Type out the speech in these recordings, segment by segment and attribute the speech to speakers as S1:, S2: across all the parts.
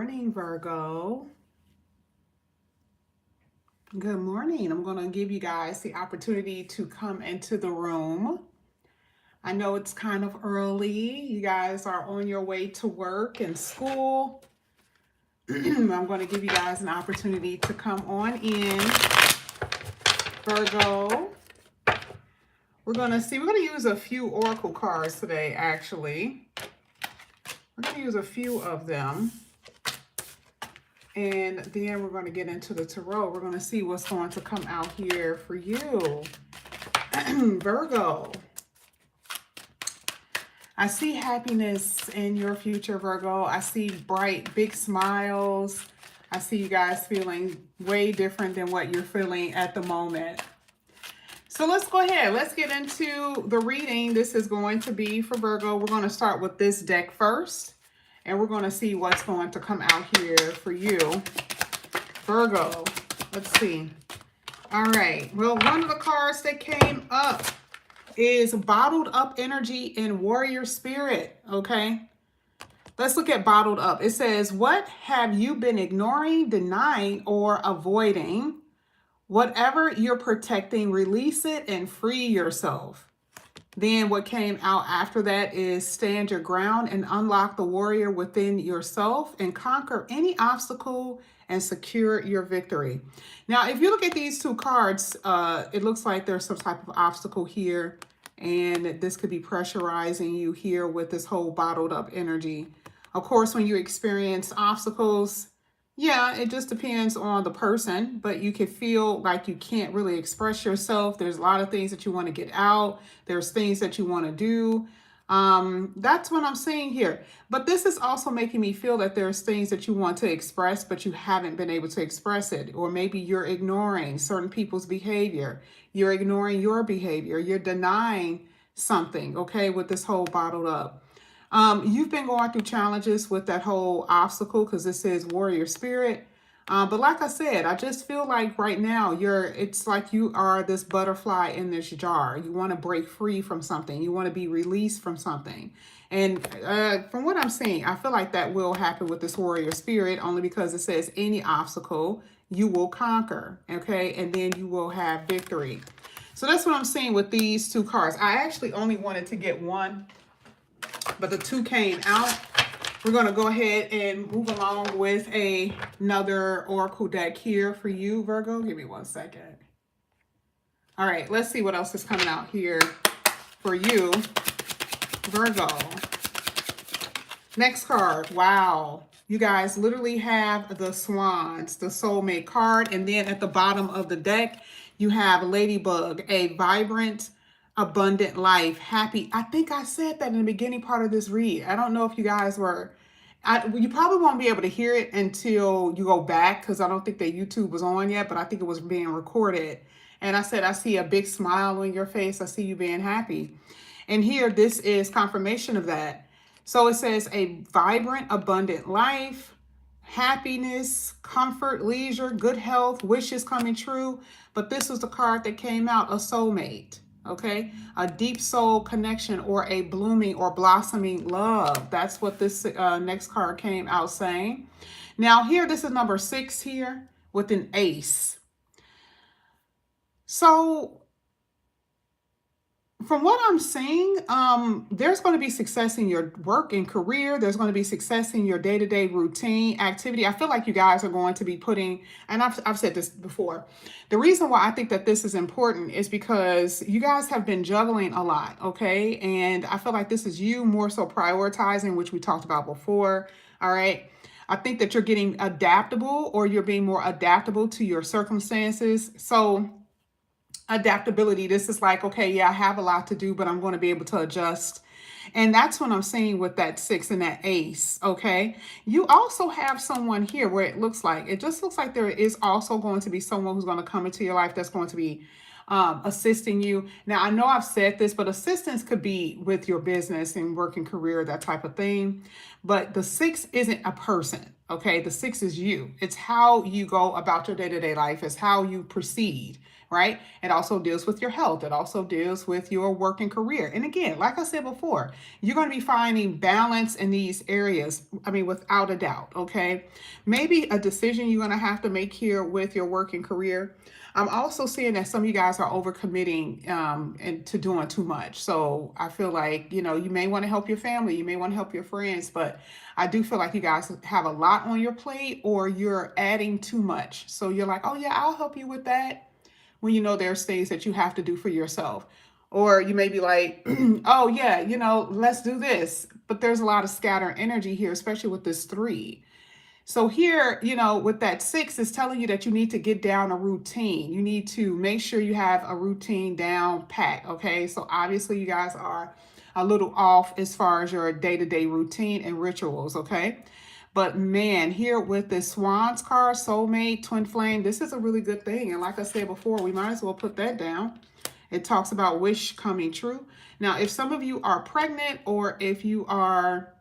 S1: morning, Virgo. Good morning. I'm going to give you guys the opportunity to come into the room. I know it's kind of early. You guys are on your way to work and school. I'm going to give you guys an opportunity to come on in, Virgo. We're going to use a few oracle cards today, actually. We're going to use a few of them. And then we're going to get into the tarot. We're going to see what's going to come out here for you. Virgo. I see happiness in your future, Virgo. I see bright, big smiles. I see you guys feeling way different than what you're feeling at the moment. So let's go ahead. Let's get into the reading. This is going to be for Virgo. We're going to start with this deck first. And we're going to see what's going to come out here for you, Virgo. Let's see. All right. Well, one of the cards that came up is bottled up energy and warrior spirit. Okay. Let's look at bottled up. It says, what have you been ignoring, denying, or avoiding? Whatever you're protecting, release it and free yourself. Then what came out after that is stand your ground and unlock the warrior within yourself and conquer any obstacle and secure your victory. Now, if you look at these two cards, it looks like there's some type of obstacle here, and this could be pressurizing you here with this whole bottled up energy. Of course, when you experience obstacles, yeah, it just depends on the person, but you can feel like you can't really express yourself. There's a lot of things that you want to get out. There's things that you want to do. That's what I'm saying here. But this is also making me feel that there's things that you want to express, but you haven't been able to express it. Or maybe you're ignoring certain people's behavior. You're ignoring your behavior. You're denying something, okay, with this whole bottled up. You've been going through challenges with that whole obstacle because this is warrior spirit. But like I said, I just feel like right now it's like you are this butterfly in this jar. You want to break free from something. You want to be released from something. And from what I'm seeing, I feel like that will happen with this warrior spirit only because it says any obstacle you will conquer. Okay. And then you will have victory. So that's what I'm seeing with these two cards. I actually only wanted to get one, but the two came out. We're going to go ahead and move along with another oracle deck here for you, Virgo. Give me 1 second. All right, let's see what else is coming out here for you, Virgo. Next card. Wow. You guys literally have the swans, the soulmate card. And then at the bottom of the deck, you have Ladybug, a vibrant, abundant life, happy. I think I said that in the beginning part of this read. I don't know if you guys were, you probably won't be able to hear it until you go back because I don't think that YouTube was on yet, but I think it was being recorded. And I said, I see a big smile on your face. I see you being happy. And here, this is confirmation of that. So it says a vibrant, abundant life, happiness, comfort, leisure, good health, wishes coming true. But this was the card that came out, a soulmate. Okay, a deep soul connection or a blooming or blossoming love. That's what this next card came out saying. Now here, this is number 6 here with an ace. So from what I'm seeing, there's going to be success in your work and career. There's going to be success in your day-to-day routine activity. I feel like you guys are going to be putting, and I've said this before, the reason why I think that this is important is because you guys have been juggling a lot, okay? And I feel like this is you more so prioritizing, which we talked about before, all right? I think that you're getting adaptable, or you're being more adaptable to your circumstances. So adaptability, this is like, okay, yeah, I have a lot to do, but I'm going to be able to adjust. And that's what I'm seeing with that 6 and that ace, okay? You also have someone here where it just looks like there is also going to be someone who's going to come into your life that's going to be assisting you. Now, I know I've said this, but assistance could be with your business and work and career, that type of thing. But the 6 isn't a person, Okay, the 6 is you. It's how you go about your day-to-day life. It's how you proceed, right? It also deals with your health. It also deals with your work and career. And again, like I said before, you're going to be finding balance in these areas. I mean, without a doubt, okay? Maybe a decision you're going to have to make here with your work and career. I'm also seeing that some of you guys are overcommitting and to doing too much. So I feel like, you know, you may want to help your family, you may want to help your friends, but I do feel like you guys have a lot on your plate or you're adding too much. So you're like, oh yeah, I'll help you with that, when you know there's things that you have to do for yourself. Or you may be like, oh yeah, you know, let's do this. But there's a lot of scattered energy here, especially with this 3. So here, you know, with that 6 is telling you that you need to get down a routine. You need to make sure you have a routine down pat. Okay. So obviously you guys are a little off as far as your day-to-day routine and rituals. Okay. But man, here with the Swans card, Soulmate, Twin Flame, this is a really good thing. And like I said before, we might as well put that down. It talks about wish coming true. Now, if some of you are pregnant or if you are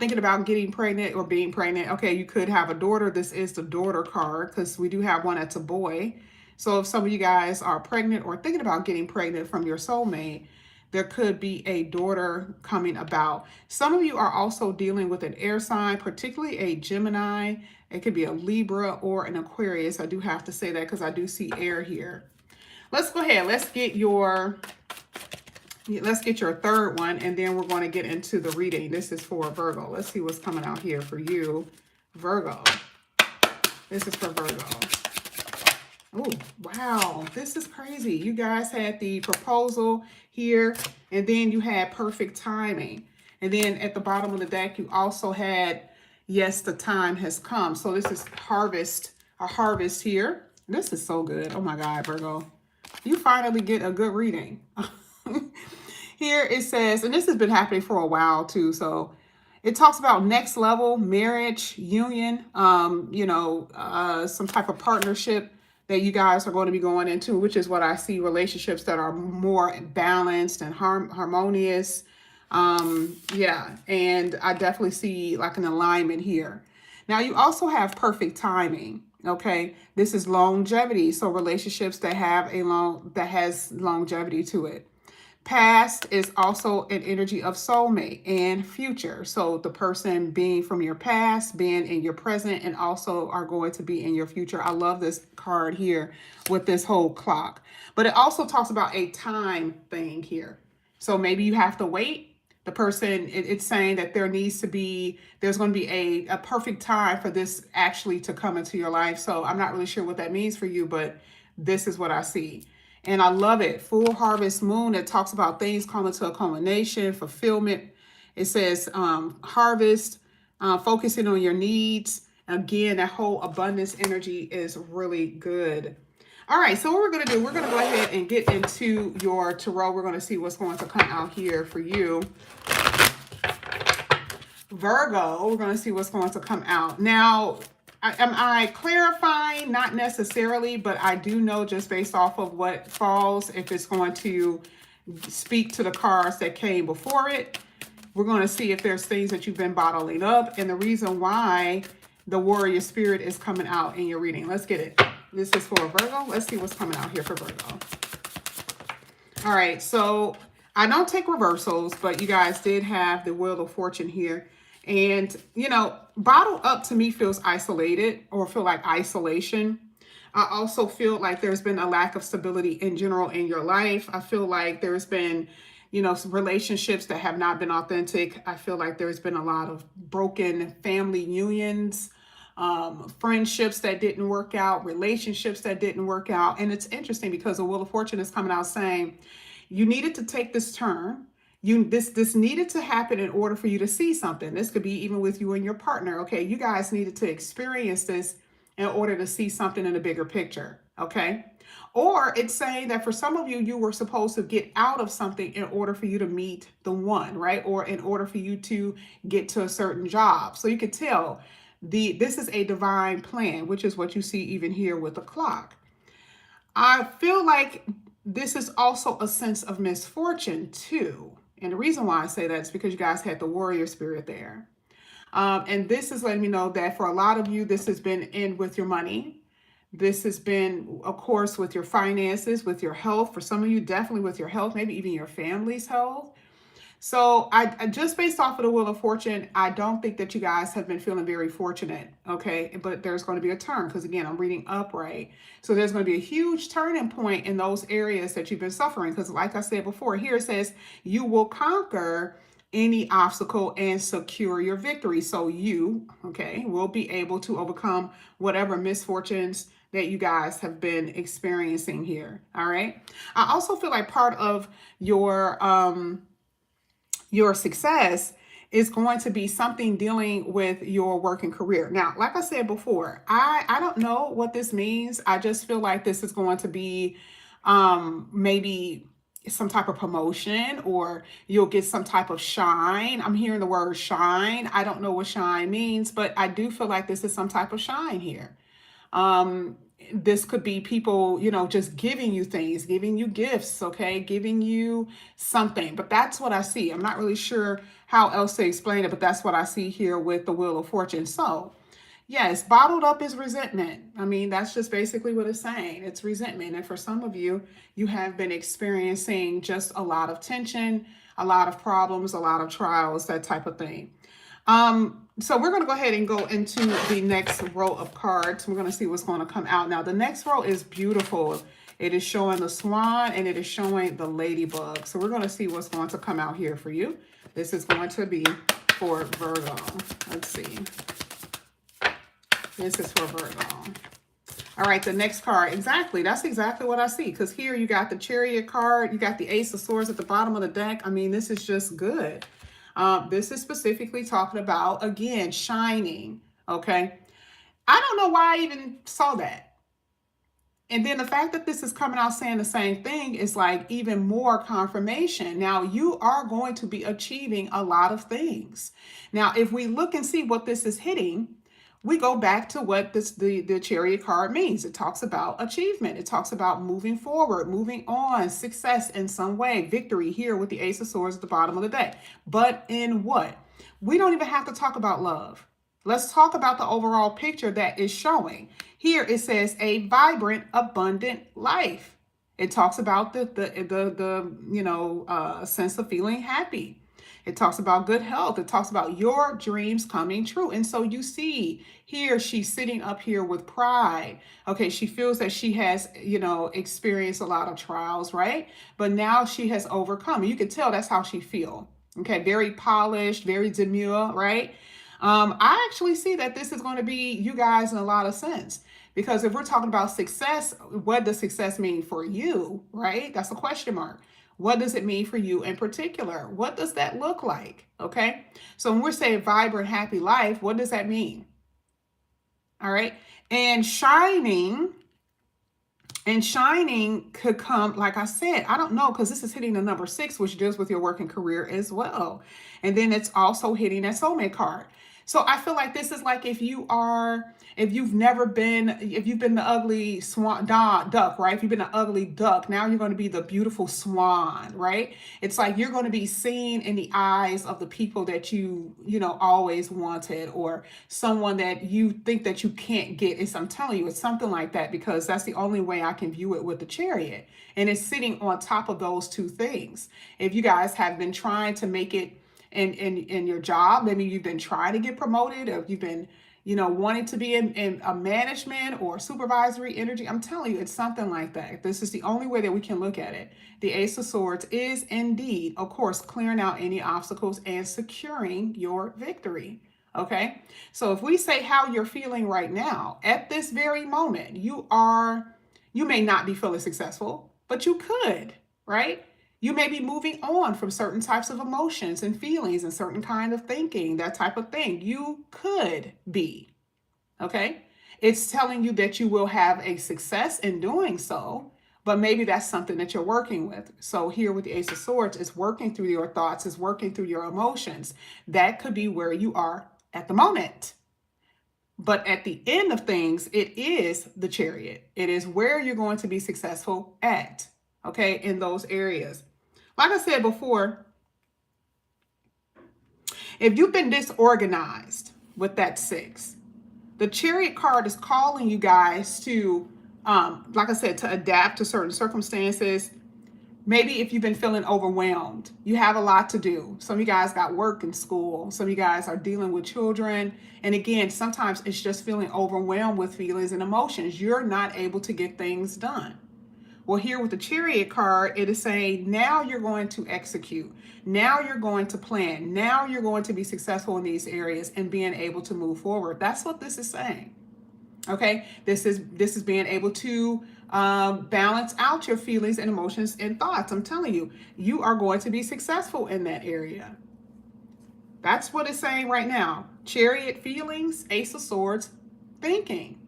S1: thinking about getting pregnant or being pregnant, okay, you could have a daughter. This is the daughter card because we do have one that's a boy. So if some of you guys are pregnant or thinking about getting pregnant from your soulmate, there could be a daughter coming about. Some of you are also dealing with an air sign, particularly a Gemini. It could be a Libra or an Aquarius. I do have to say that because I do see air here. Let's go ahead. Let's get your third one, and then we're going to get into the reading. This is for Virgo. Let's see what's coming out here for you, Virgo. This is for Virgo. Oh, wow. This is crazy. You guys had the proposal here, and then you had perfect timing. And then at the bottom of the deck, you also had, yes, the time has come. So this is harvest, a harvest here. This is so good. Oh my God, Virgo. You finally get a good reading. Here it says, and this has been happening for a while too. So it talks about next level marriage, union, some type of partnership that you guys are going to be going into, which is what I see, relationships that are more balanced and harmonious. Yeah, and I definitely see like an alignment here. Now you also have perfect timing. Okay, this is longevity. So relationships that have that has longevity to it. Past is also an energy of soulmate and future. So the person being from your past, being in your present, and also are going to be in your future. I love this card here with this whole clock. But it also talks about a time thing here. So maybe you have to wait. The person, it's saying that there's going to be a perfect time for this actually to come into your life. So I'm not really sure what that means for you, but this is what I see. And I love it. Full harvest moon. It talks about things coming to a culmination, fulfillment. It says harvest, focusing on your needs. Again, that whole abundance energy is really good. All right, so what we're going to do, we're going to go ahead and get into your tarot. We're going to see what's going to come out here for you, Virgo. We're going to see what's going to come out. Now, am I clarifying? Not necessarily, but I do know just based off of what falls, if it's going to speak to the cards that came before it. We're going to see if there's things that you've been bottling up and the reason why the warrior spirit is coming out in your reading. Let's get it. This is for Virgo. Let's see what's coming out here for Virgo. All right, so I don't take reversals, but you guys did have the Wheel of Fortune here. And, you know, bottled up to me feels isolated or feel like isolation. I also feel like there's been a lack of stability in general in your life. I feel like there's been, you know, some relationships that have not been authentic. I feel like there's been a lot of broken family unions, friendships that didn't work out, relationships that didn't work out. And it's interesting because the Wheel of Fortune is coming out saying you needed to take this turn. This needed to happen in order for you to see something. This could be even with you and your partner. Okay, you guys needed to experience this in order to see something in a bigger picture. Okay, or it's saying that for some of you, you were supposed to get out of something in order for you to meet the one, right? Or in order for you to get to a certain job. So you could tell this is a divine plan, which is what you see even here with the clock. I feel like this is also a sense of misfortune too. And the reason why I say that is because you guys had the warrior spirit there. And this is letting me know that for a lot of you, this has been in with your money. This has been, of course, with your finances, with your health. For some of you, definitely with your health, maybe even your family's health. So I just based off of the Wheel of Fortune, I don't think that you guys have been feeling very fortunate, okay? But there's going to be a turn because, again, I'm reading upright. So there's going to be a huge turning point in those areas that you've been suffering because, like I said before, here it says you will conquer any obstacle and secure your victory. So you, okay, will be able to overcome whatever misfortunes that you guys have been experiencing here, all right? I also feel like part of your success is going to be something dealing with your working career. Now, like I said before, I don't know what this means. I just feel like this is going to be maybe some type of promotion or you'll get some type of shine. I'm hearing the word shine. I don't know what shine means, but I do feel like this is some type of shine here. Um, this could be people, just giving you things, giving you gifts, okay, giving you something. But that's what I see. I'm not really sure how else to explain it, but that's what I see here with the Wheel of Fortune. So, yes, bottled up is resentment. I mean, that's just basically what it's saying. It's resentment. And for some of you, you have been experiencing just a lot of tension, a lot of problems, a lot of trials, that type of thing. So we're going to go ahead and go into the next row of cards. We're going to see what's going to come out. Now, the next row is beautiful. It is showing the swan and it is showing the ladybug. So we're going to see what's going to come out here for you. This is going to be for Virgo. Let's see. This is for Virgo. All right, the next card. Exactly. That's exactly what I see. Because here you got the chariot card. You got the Ace of Swords at the bottom of the deck. I mean, this is just good. This is specifically talking about, again, shining, okay? I don't know why I even saw that. And then the fact that this is coming out saying the same thing is like even more confirmation. Now, you are going to be achieving a lot of things. Now, if we look and see what this is hitting, we go back to what the chariot card means. It talks about achievement. It talks about moving forward, moving on, success in some way, victory here with the Ace of Swords at the bottom of the deck. But in what? We don't even have to talk about love. Let's talk about the overall picture that is showing. Here it says a vibrant, abundant life. It talks about the sense of feeling happy. It talks about good health. It talks about your dreams coming true. And so you see here, she's sitting up here with pride. Okay, she feels that she has, experienced a lot of trials, right? But now she has overcome. You can tell that's how she feels. Okay, very polished, very demure, right? I actually see that this is going to be you guys in a lot of sense. Because if we're talking about success, what does success mean for you, right? That's a question mark. What does it mean for you in particular? What does that look like? Okay. So when we're saying vibrant, happy life, what does that mean? All right. And shining could come, like I said, I don't know, because this is hitting the number 6, which deals with your working career as well. And then it's also hitting that soulmate card. So I feel like this is like if you've been the ugly duck, right? If you've been an ugly duck, now you're going to be the beautiful swan, right? It's like you're going to be seen in the eyes of the people that you always wanted, or someone that you think that you can't get. I'm telling you, it's something like that, because that's the only way I can view it with the chariot. And it's sitting on top of those two things. If you guys have been trying to make it in your job, maybe you've been trying to get promoted, or you've been wanting to be in a management or supervisory energy, I'm telling you, it's something like that. This is the only way that we can look at it. The Ace of Swords is indeed, of course, clearing out any obstacles and securing your victory. Okay, so if we say how you're feeling right now, at this very moment, you may not be feeling successful, but you could, right? You may be moving on from certain types of emotions and feelings and certain kind of thinking, that type of thing. You could be, okay? It's telling you that you will have a success in doing so, but maybe that's something that you're working with. So here with the Ace of Swords, it's working through your thoughts, it's working through your emotions. That could be where you are at the moment. But at the end of things, it is the chariot. It is where you're going to be successful at, okay, in those areas. Like I said before, If you've been disorganized with that 6, the Chariot card is calling you guys to, like I said, to adapt to certain circumstances. Maybe if you've been feeling overwhelmed, you have a lot to do. Some of you guys got work and school. Some of you guys are dealing with children. And again, sometimes it's just feeling overwhelmed with feelings and emotions. You're not able to get things done. Well, here with the Chariot card, it is saying now you're going to execute. Now you're going to plan. Now you're going to be successful in these areas and being able to move forward. That's what this is saying. Okay, this is being able to balance out your feelings and emotions and thoughts. I'm telling you, you are going to be successful in that area. That's what it's saying right now. Chariot, feelings, Ace of Swords, thinking,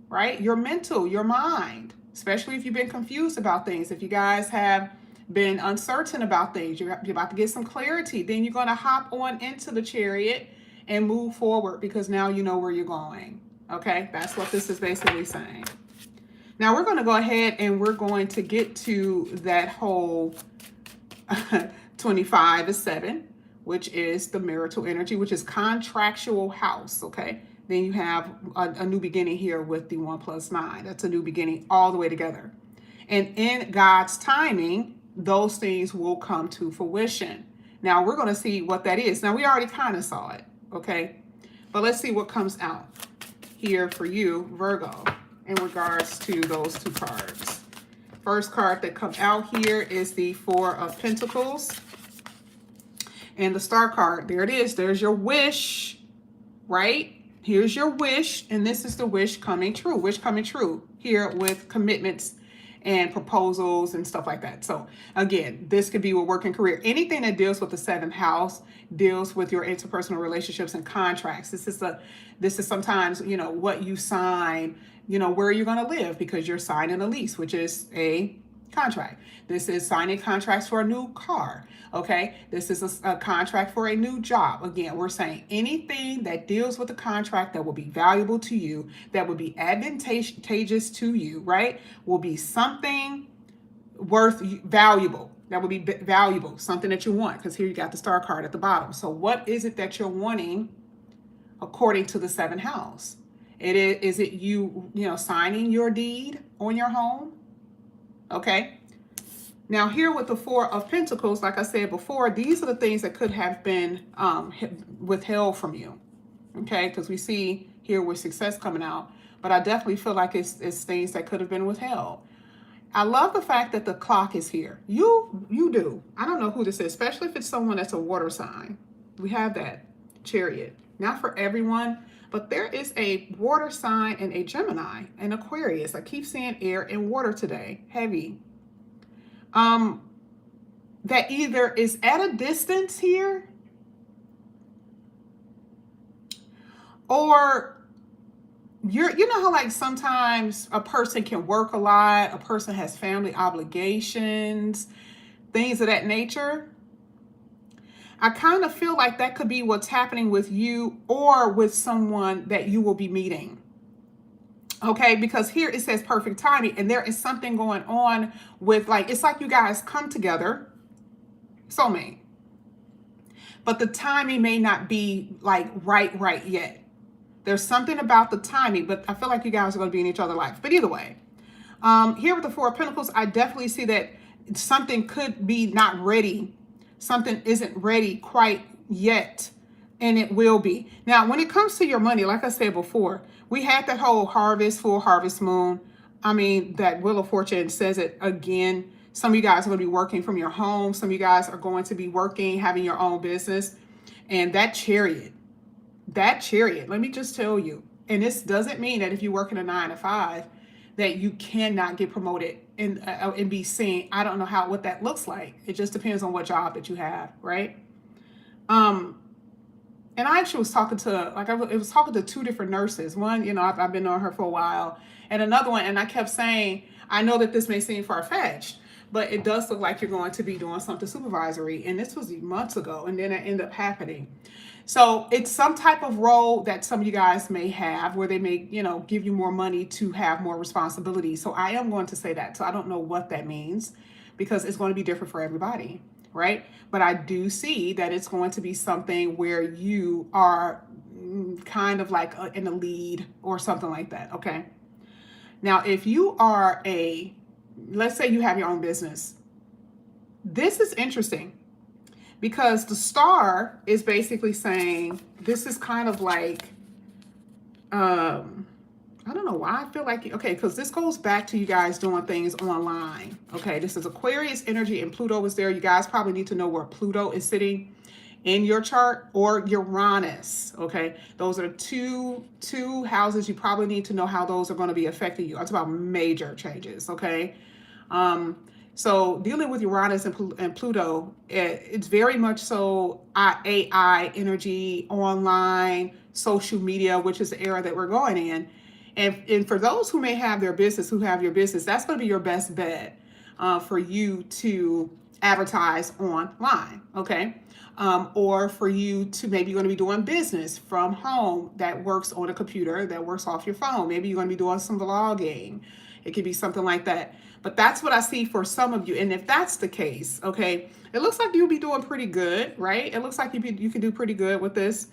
S1: right? Your mental, your mind, especially if you've been confused about things. If you guys have been uncertain about things, you're about to get some clarity, then you're going to hop on into the Chariot and move forward because now you know where you're going. Okay, that's what this is basically saying. Now we're going to go ahead and we're going to get to that whole 25 is 7, which is the marital energy, which is contractual house. Okay, then you have a new beginning here with the 1 + 9. That's a new beginning all the way together. And in God's timing, those things will come to fruition. Now we're going to see what that is. Now we already kind of saw it. Okay, but let's see what comes out here for you, Virgo, in regards to those 2 cards. First card that comes out here is the 4 of Pentacles. And the Star card, there it is. There's your wish, right? Here's your wish, and this is the wish coming true. Wish coming true here with commitments and proposals and stuff like that. So again, this could be a work and career. Anything that deals with the 7th house deals with your interpersonal relationships and contracts. This is sometimes, you know, what you sign, you know, where you're going to live because you're signing a lease, which is a contract. This is signing contracts for a new car. Okay, this is a contract for a new job. Again, we're saying anything that deals with a contract that will be valuable to you, that will be advantageous to you, right, will be something valuable. That would be valuable, something that you want, because here you got the Star card at the bottom. So what is it that you're wanting according to the 7th house? Is it you know, signing your deed on your home? Okay. Now here with the 4 of Pentacles, like I said before, these are the things that could have been withheld from you. Okay, because we see here with success coming out, but I definitely feel like it's things that could have been withheld. I love the fact that the clock is here. You do. I don't know who this is, especially if it's someone that's a water sign. We have that Chariot. Not for everyone, but there is a water sign and a Gemini and Aquarius. I keep seeing air and water today, heavy. That either is at a distance here, or you know how like sometimes a person can work a lot, a person has family obligations, things of that nature. I kind of feel like that could be what's happening with you or with someone that you will be meeting. Okay, because here it says perfect timing, and there is something going on with, like, it's like you guys come together, soulmate, but the timing may not be like right yet. There's something about the timing, but I feel like you guys are going to be in each other's life. But either way, here with the 4 of Pentacles, I definitely see that something could be not ready. Something isn't ready quite yet, and it will be. Now, when it comes to your money, like I said before, we had that whole harvest, full harvest moon. I mean, that Wheel of Fortune says it again. Some of you guys are going to be working from your home. Some of you guys are going to be working, having your own business. And that chariot, let me just tell you, and this doesn't mean that if you work in a 9 to 5, that you cannot get promoted and be seen. I don't know what that looks like. It just depends on what job that you have, right? And I actually was talking to, I was talking to 2 different nurses. One, you know, I've been on her for a while, and another one, and I kept saying, I know that this may seem far-fetched, but it does look like you're going to be doing something supervisory. And this was months ago, and then it ended up happening. So it's some type of role that some of you guys may have where they may, you know, give you more money to have more responsibility. So I am going to say that. So I don't know what that means because it's going to be different for everybody. right? But I do see that it's going to be something where you are kind of like in the lead or something like that, okay? Now, if you are let's say you have your own business, this is interesting because the star is basically saying this is kind of like, I don't know why I feel like, okay, because this goes back to you guys doing things online. Okay, this is Aquarius energy and Pluto is there. You guys probably need to know where Pluto is sitting in your chart, or Uranus. Okay, those are two houses. You probably need to know how those are going to be affecting you. I'm talking about major changes. Okay, so dealing with Uranus and Pluto, it's very much so AI energy, online, social media, which is the era that we're going in. And for those who may have their business, who have your business, that's going to be your best bet for you to advertise online, okay? Or for you to, maybe you're going to be doing business from home that works on a computer, that works off your phone. Maybe you're going to be doing some vlogging. It could be something like that. But that's what I see for some of you. And if that's the case, okay, it looks like you'll be doing pretty good, right? It looks like you can do pretty good with this.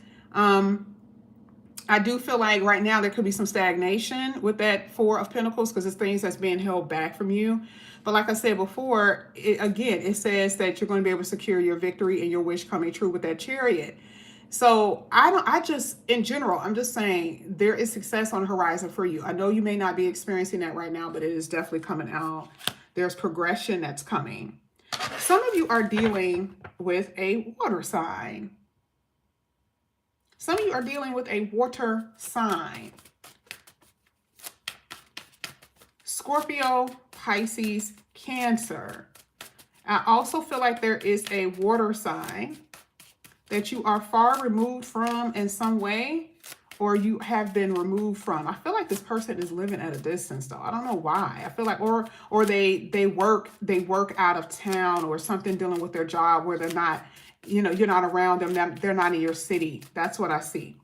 S1: I do feel like right now there could be some stagnation with that Four of Pentacles because it's things that's being held back from you. But like I said before, it says that you're going to be able to secure your victory and your wish coming true with that Chariot. So in general, I'm just saying there is success on the horizon for you. I know you may not be experiencing that right now, but it is definitely coming out. There's progression that's coming. Some of you are dealing with a water sign. Some of you are dealing with a water sign. Scorpio, Pisces, Cancer. I also feel like there is a water sign that you are far removed from in some way, or you have been removed from. I feel like this person is living at a distance though. I don't know why. I feel like, or they work out of town or something, dealing with their job where they're not, you're not around them, they're not in your city. That's what I see.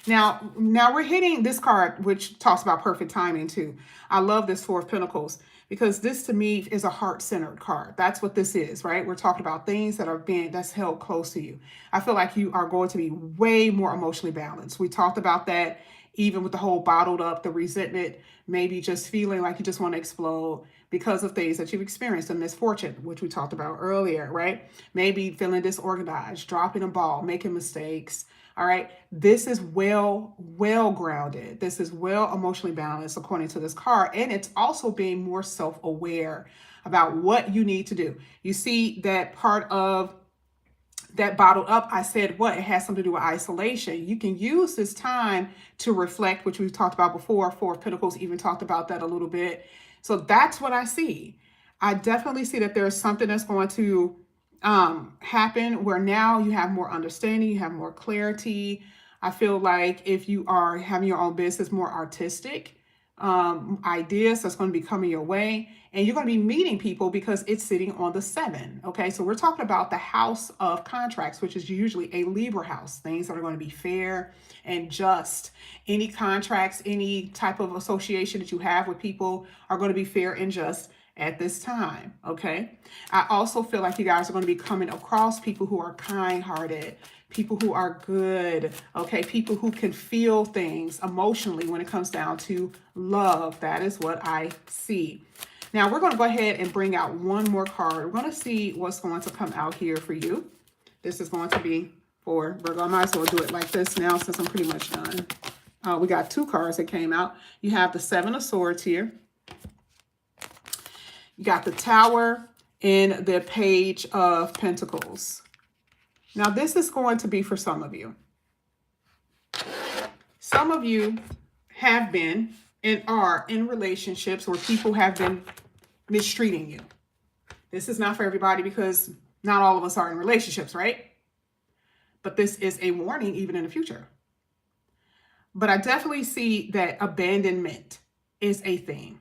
S1: Now we're hitting this card, which talks about perfect timing too. I love this Four of Pentacles because this to me is a heart-centered card. That's what this is, right? We're talking about things that's held close to you. I feel like you are going to be way more emotionally balanced. We talked about that even with the whole bottled up, the resentment, maybe just feeling like you just want to explode because of things that you've experienced, a misfortune, which we talked about earlier, right? Maybe feeling disorganized, dropping a ball, making mistakes. All right. This is well grounded. This is well emotionally balanced according to this card. And it's also being more self-aware about what you need to do. You see that part of that bottled up, I said it has something to do with isolation. You can use this time to reflect, which we've talked about before. Four of Pentacles even talked about that a little bit. So that's what I see. I definitely see that there's something that's going to happen where now you have more understanding, you have more clarity. I feel like if you are having your own business, more artistic ideas that's going to be coming your way, and you're going to be meeting people because it's sitting on the 7. Okay, so we're talking about the house of contracts, which is usually a Libra house. Things that are going to be fair and just. Any contracts, any type of association that you have with people are going to be fair and just at this time. Okay, I also feel like you guys are going to be coming across people who are kind-hearted, people who are good, okay, people who can feel things emotionally when it comes down to love. That is what I see. Now we're going to go ahead and bring out one more card. We're going to see what's going to come out here for you. This is going to be for Virgo. I might as well do it like this now since I'm pretty much done. We got 2 cards that came out. You have the 7 of Swords here. You got the Tower and the Page of Pentacles. Now, this is going to be for some of you. Some of you have been and are in relationships where people have been mistreating you. This is not for everybody because not all of us are in relationships, right? But this is a warning even in the future. But I definitely see that abandonment is a thing.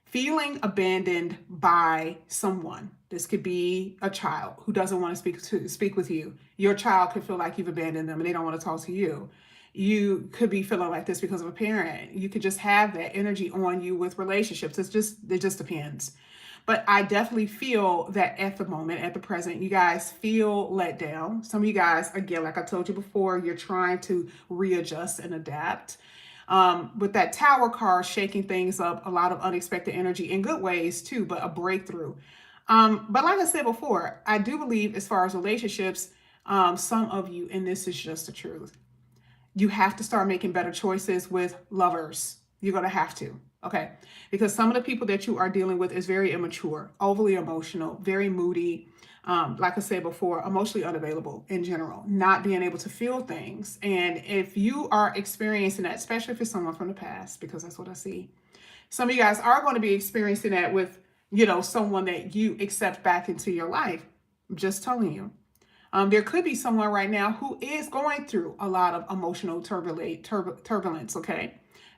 S1: Feeling abandoned by someone. This could be a child who doesn't want to speak with you. Your child could feel like you've abandoned them and they don't want to talk to you. You could be feeling like this because of a parent. You could just have that energy on you with relationships. It just depends. But I definitely feel that at the moment, at the present, you guys feel let down. Some of you guys, again, like I told you before, you're trying to readjust and adapt. With that Tower card shaking things up, a lot of unexpected energy in good ways too, but a breakthrough. But like I said before, I do believe as far as relationships, some of you, and this is just the truth, you have to start making better choices with lovers. You're going to have to. Okay. Because some of the people that you are dealing with is very immature, overly emotional, very moody. Like I said before, emotionally unavailable in general, not being able to feel things. And if you are experiencing that, especially if it's someone from the past, because that's what I see, some of you guys are going to be experiencing that with, someone that you accept back into your life. I'm just telling you. There could be someone right now who is going through a lot of emotional turbulence, okay?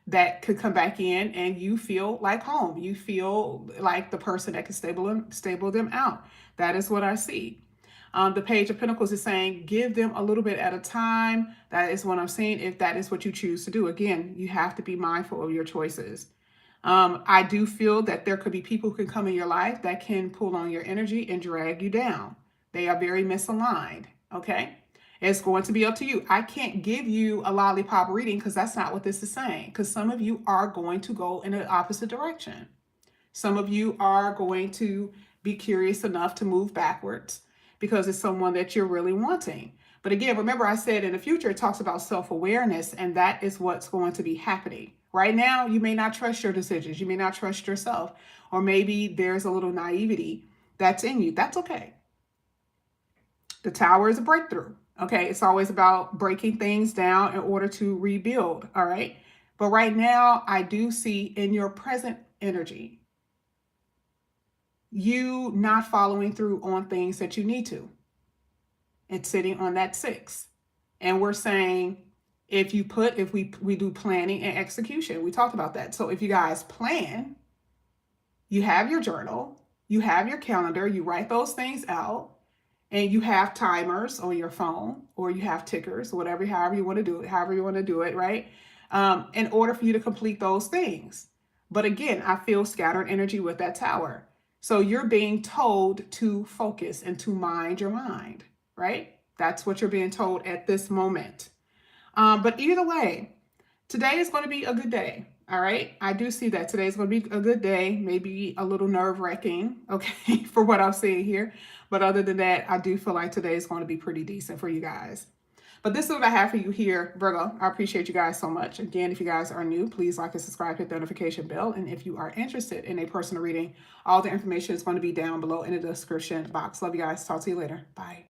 S1: That could come back in and you feel like home. You feel like the person that can stable them out. That is what I see. The Page of Pentacles is saying, give them a little bit at a time. That is what I'm saying, if that is what you choose to do. Again, you have to be mindful of your choices. I do feel that there could be people who can come in your life that can pull on your energy and drag you down. They are very misaligned, okay? It's going to be up to you. I can't give you a lollipop reading because that's not what this is saying, because some of you are going to go in the opposite direction. Some of you are going to be curious enough to move backwards because it's someone that you're really wanting. But again, remember I said in the future, it talks about self-awareness, and that is what's going to be happening. Right now, you may not trust your decisions. You may not trust yourself, or maybe there's a little naivety that's in you. That's okay. The Tower is a breakthrough. Okay, it's always about breaking things down in order to rebuild. All right. But right now, I do see in your present energy, you not following through on things that you need to. It's sitting on that 6. And we're saying, if we do planning and execution, we talked about that. So if you guys plan, you have your journal, you have your calendar, you write those things out, and you have timers on your phone, or you have tickers, however you want to do it, right? In order for you to complete those things. But again, I feel scattered energy with that Tower. So you're being told to focus and to mind your mind, right? That's what you're being told at this moment. But either way, today is going to be a good day. All right. I do see that today is going to be a good day, maybe a little nerve-wracking, okay, for what I'm seeing here. But other than that, I do feel like today is going to be pretty decent for you guys. But this is what I have for you here, Virgo. I appreciate you guys so much. Again, if you guys are new, please like and subscribe, hit the notification bell. And if you are interested in a personal reading, all the information is going to be down below in the description box. Love you guys. Talk to you later. Bye.